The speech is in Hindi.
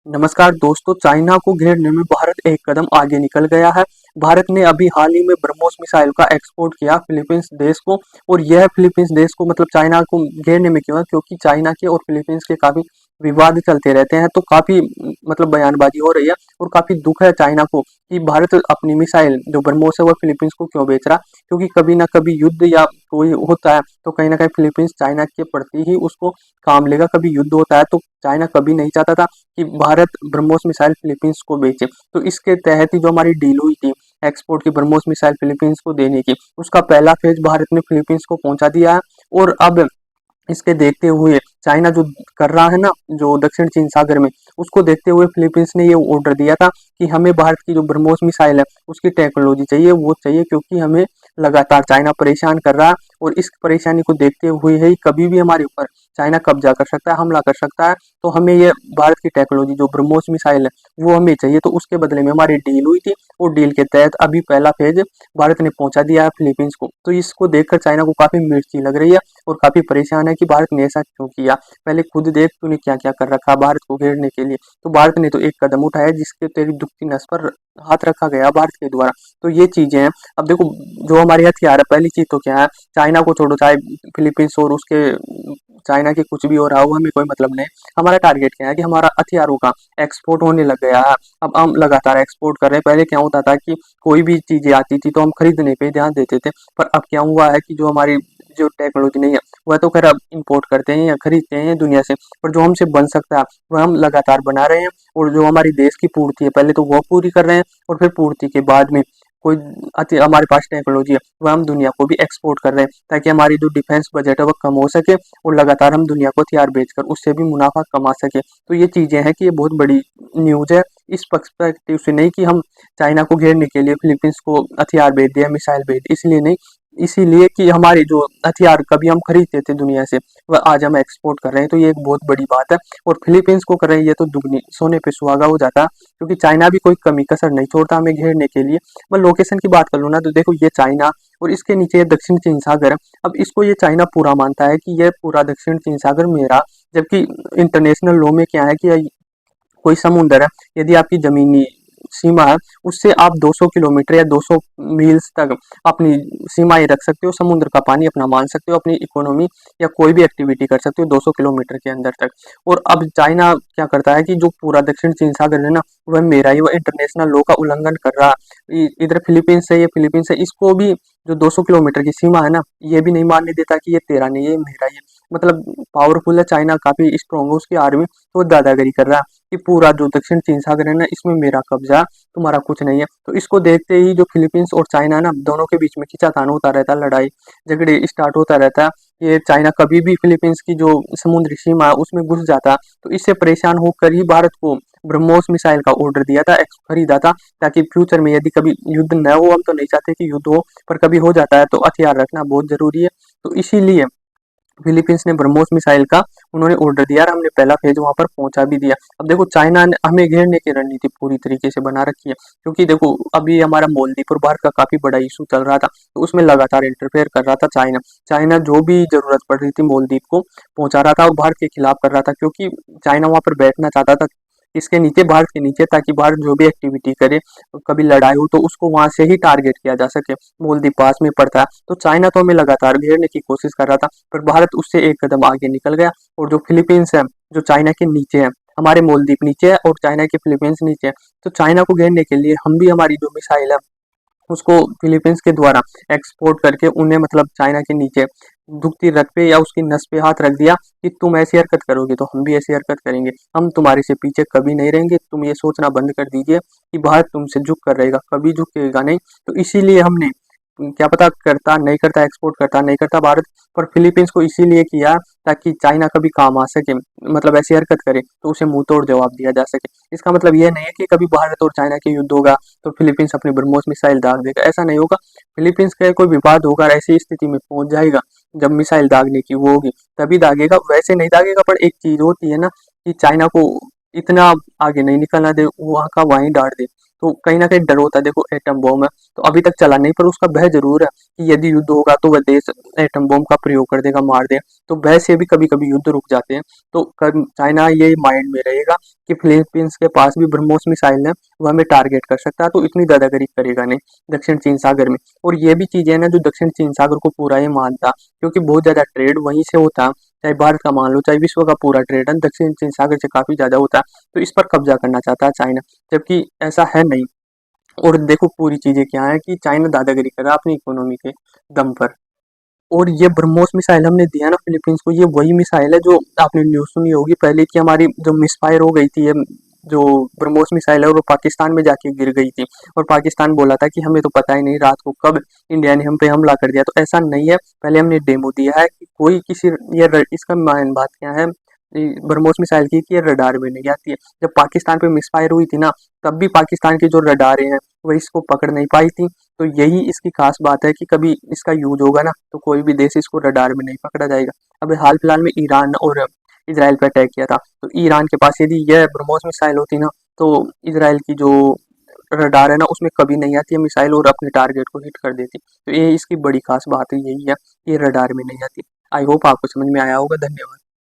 नमस्कार दोस्तों, चाइना को घेरने में भारत एक कदम आगे निकल गया है। भारत ने अभी हाल ही में ब्रह्मोस मिसाइल का एक्सपोर्ट किया फिलीपींस देश को। और यह फिलीपींस देश को मतलब चाइना को घेरने में क्यों है, क्योंकि चाइना के और फिलीपींस के काफी विवाद चलते रहते हैं। तो काफी मतलब बयानबाजी हो रही है और काफी दुख है चाइना को कि भारत अपनी मिसाइल जो ब्रह्मोस है वो फिलीपींस को क्यों बेच रहा। क्योंकि कभी ना कभी युद्ध या कोई होता है तो कहीं ना कहीं फिलीपींस चाइना के प्रति ही उसको काम लेगा। कभी युद्ध होता है तो चाइना कभी नहीं चाहता था कि भारत ब्रह्मोस मिसाइल फिलीपींस को बेचे। तो इसके तहत ही जो हमारी डील हुई थी एक्सपोर्ट की ब्रह्मोस मिसाइल फिलीपींस को देने की, उसका पहला फेज भारत ने फिलीपींस को पहुंचा दिया है। और अब इसके देखते हुए चाइना जो कर रहा है ना, जो दक्षिण चीन सागर में, उसको देखते हुए फिलीपींस ने ये ऑर्डर दिया था कि हमें भारत की जो ब्रह्मोस मिसाइल है उसकी टेक्नोलॉजी चाहिए, वो चाहिए, क्योंकि हमें लगातार चाइना परेशान कर रहा है। और इस परेशानी को देखते हुए ही कभी भी हमारे ऊपर चाइना कब्जा कर सकता है, हमला कर सकता है। तो हमें ये भारत की टेक्नोलॉजी जो ब्रह्मोस मिसाइल है वो हमें चाहिए। तो उसके बदले में हमारी डील हुई थी और डील के तहत अभी पहला फेज भारत ने पहुंचा दिया है फिलीपींस को। तो इसको देखकर चाइना को काफी मिर्ची लग रही है और काफी परेशान है कि भारत ने ऐसा क्यों किया। पहले खुद देख तूने क्या क्या कर रखा भारत को घेरने के लिए। तो भारत ने तो एक कदम उठाया जिसके तेरी दुखती नस पर हाथ रखा गया भारत के द्वारा। तो ये चीजें हैं। अब देखो, जो हमारे हथियार है, पहली चीज तो क्या है, चाइना को छोड़ो, चाहे फिलीपींस और उसके चाइना के कुछ भी हो रहा हो, हमें कोई मतलब नहीं। हमारा टारगेट क्या है कि हमारा हथियारों का एक्सपोर्ट होने लग गया है। अब हम लगातार एक्सपोर्ट कर रहे हैं। पहले क्या होता था कि कोई भी चीजें आती थी तो हम खरीदने पे ध्यान देते थे, पर अब क्या हुआ है कि जो हमारी जो टेक्नोलॉजी नहीं है वह तो खैर अब इंपोर्ट करते हैं या खरीदते हैं दुनिया से, पर जो हमसे बन सकता है वह हम लगातार बना रहे हैं। और जो हमारी देश की पूर्ति है पहले तो वह पूरी कर रहे हैं, और फिर पूर्ति के बाद में कोई हमारे पास टेक्नोलॉजी है वह हम दुनिया को भी एक्सपोर्ट कर रहे हैं, ताकि हमारी जो डिफेंस बजट है वह कम हो सके और लगातार हम दुनिया को हथियार बेचकर उससे भी मुनाफा कमा सके। तो ये चीजें हैं कि ये बहुत बड़ी न्यूज है इस पर्सपेक्टिव से नहीं कि हम चाइना को घेरने के लिए फिलीपींस को हथियार भेज दिया, मिसाइल भेज दी, इसलिए नहीं। इसीलिए कि हमारे जो हथियार कभी हम खरीदते थे दुनिया से वह आज हम एक्सपोर्ट कर रहे हैं। तो ये एक बहुत बड़ी बात है। और फिलीपींस को कर रहे हैं ये तो दुगनी सोने पे सुहागा हो जाता, क्योंकि चाइना भी कोई कमी कसर नहीं छोड़ता हमें घेरने के लिए। मैं लोकेशन की बात कर लूँ ना, तो देखो ये चाइना और इसके नीचे ये दक्षिण चीन सागर है। अब इसको ये चाइना पूरा मानता है कि यह पूरा दक्षिण चीन सागर मेरा, जबकि इंटरनेशनल लॉ में क्या है कि कोई समुंदर है, यदि आपकी जमीनी सीमा है उससे आप 200 किलोमीटर या 200 मील्स तक अपनी सीमाएं रख सकते हो, समुद्र का पानी अपना मान सकते हो, अपनी इकोनॉमी या कोई भी एक्टिविटी कर सकते हो 200 किलोमीटर के अंदर तक। और अब चाइना क्या करता है कि जो पूरा दक्षिण चीन सागर है ना वह मेरा ही, वह इंटरनेशनल लॉ का उल्लंघन कर रहा है। इधर फिलीपींस है, ये फिलीपींस है, इसको भी जो 200 किलोमीटर की सीमा है ना ये भी नहीं मानने देता कि ये तेरा नहीं, ये मेरा ही है। मतलब पावरफुल है चाइना, काफी स्ट्रॉन्ग है उसकी आर्मी। तो वो दादागिरी कर रहा है कि पूरा जो दक्षिण चीन सागर है ना इसमें मेरा कब्जा, तुम्हारा कुछ नहीं है। तो इसको देखते ही जो फिलीपींस और चाइना ना दोनों के बीच में खींचातान होता रहता है, लड़ाई झगड़े स्टार्ट होता रहता है। ये चाइना कभी भी फिलीपींस की जो समुद्री सीमा है उसमें घुस जाता। तो इससे परेशान होकर ही भारत को ब्रह्मोस मिसाइल का ऑर्डर दिया था, खरीदा था, ताकि फ्यूचर में यदि कभी युद्ध न हो, हम तो नहीं चाहते कि युद्ध हो, पर कभी हो जाता है तो हथियार रखना बहुत जरूरी है। तो इसीलिए फिलीपींस ने ब्रह्मोस मिसाइल का उन्होंने ऑर्डर दिया और हमने पहला फेज वहां पर पहुंचा भी दिया। अब देखो चाइना ने हमें घेरने की रणनीति पूरी तरीके से बना रखी है, क्योंकि देखो अभी हमारा मालदीव और भारत का काफी बड़ा इशू चल रहा था, तो उसमें लगातार इंटरफेयर कर रहा था चाइना। चाइना जो भी जरूरत पड़ रही थी मालदीव को पहुंचा रहा था और भारत के खिलाफ कर रहा था, क्योंकि चाइना वहां पर बैठना चाहता था इसके नीचे, भारत के नीचे, ताकि भारत जो भी एक्टिविटी करे, कभी लड़ाई हो तो उसको वहां से ही टारगेट किया जा सके। मालदीव पास में पड़ता है। तो चाइना तो हमें लगातार घेरने की कोशिश कर रहा था, पर भारत उससे एक कदम आगे निकल गया। और जो फिलीपींस है जो चाइना के नीचे है, हमारे मालदीव नीचे है और चाइना के फिलीपींस नीचे है। तो चाइना को घेरने के लिए हम भी हमारी जो मिसाइल है उसको फिलीपींस के द्वारा एक्सपोर्ट करके उन्हें मतलब चाइना के नीचे दुखती रथ पे या उसकी नस पे हाथ रख दिया कि तुम ऐसी हरकत करोगे तो हम भी ऐसी हरकत करेंगे, हम तुम्हारे से पीछे कभी नहीं रहेंगे। तुम ये सोचना बंद कर दीजिए कि भारत तुमसे झुक कर रहेगा, कभी झुकेगा नहीं। तो इसीलिए हमने क्या पता करता नहीं करता, एक्सपोर्ट करता नहीं करता भारत, पर फिलीपींस को इसीलिए किया ताकि चाइना कभी काम आ सके, मतलब ऐसी हरकत करे तो उसे मुंह तोड़ जवाब दिया जा सके। इसका मतलब यह नहीं है कि कभी भारत और चाइना के युद्ध होगा तो फिलीपींस अपनी ब्रह्मोस मिसाइल दाग देगा, ऐसा नहीं होगा। फिलीपींस का कोई विवाद होगा, ऐसी स्थिति में पहुंच जाएगा जब मिसाइल दागने की वो होगी तभी दागेगा, वैसे नहीं दागेगा। पर एक चीज होती है ना कि चाइना को इतना आगे नहीं निकलना दे, वहां का वहीं डाल दे। तो कहीं न कहीं डर होता है, देखो एटम बॉम्ब है, तो अभी तक चला नहीं पर उसका भय ज़रूर है कि यदि युद्ध होगा तो वह देश एटम बॉम्ब का प्रयोग कर देगा, मार देगा, तो भय से भी कभी-कभी युद्ध रुक जाते हैं। तो चाइना ये माइंड में रहेगा कि फिलीपींस के पास भी ब्रह्मोस मिसाइल है, वो हमें टारगेट कर सकता है, तो इतनी दादागिरी करेगा नहीं दक्षिण चीन सागर में। और ये भी चीज़ें हैं ना जो दक्षिण चीन सागर को पूरा ये मानता, क्योंकि बहुत ज़्यादा ट्रेड वहीं से होता, चाहे भारत का मान लो, चाहे विश्व का पूरा ट्रेड है दक्षिण चीन सागर से काफ़ी ज़्यादा होता है, तो इस पर कब्जा करना चाहता है चाइना, जबकि ऐसा है नहीं। और देखो पूरी चीज़ें क्या है कि चाइना दादागिरी कर रहा है अपनी इकोनॉमी के दम पर। और ये ब्रह्मोस मिसाइल हमने दिया ना फिलीपींस को, ये वही मिसाइल है जो आपने न्यूज़ सुनी होगी पहले कि हमारी जो मिसफायर हो गई थी, ये जो ब्रह्मोस मिसाइल है वो पाकिस्तान में जाके गिर गई थी, और पाकिस्तान बोला था कि हमें तो पता ही नहीं रात को कब इंडिया ने हम पे हमला कर दिया। तो ऐसा नहीं है, पहले हमने डेमो दिया है कि कोई किसी इसका मेन बात क्या है ब्रह्मोस मिसाइल की कि ये रडार में नहीं आती है। जब पाकिस्तान पे मिसफायर हुई थी ना, तब भी पाकिस्तान की जो रडारें हैं वो इसको पकड़ नहीं पाई थी। तो यही इसकी खास बात है कि कभी इसका यूज होगा ना तो कोई भी देश इसको रडार में नहीं पकड़ा जाएगा। अभी हाल फिलहाल में ईरान और इसराइल पे अटैक किया था, तो ईरान के पास यदि यह ब्रह्मोस मिसाइल होती ना, तो इसराइल की जो रडार है ना उसमें कभी नहीं आती है मिसाइल और अपने टारगेट को हिट कर देती। तो ये इसकी बड़ी खास बात है, यही है, ये रडार में नहीं आती। आई होप आपको समझ में आया होगा। धन्यवाद।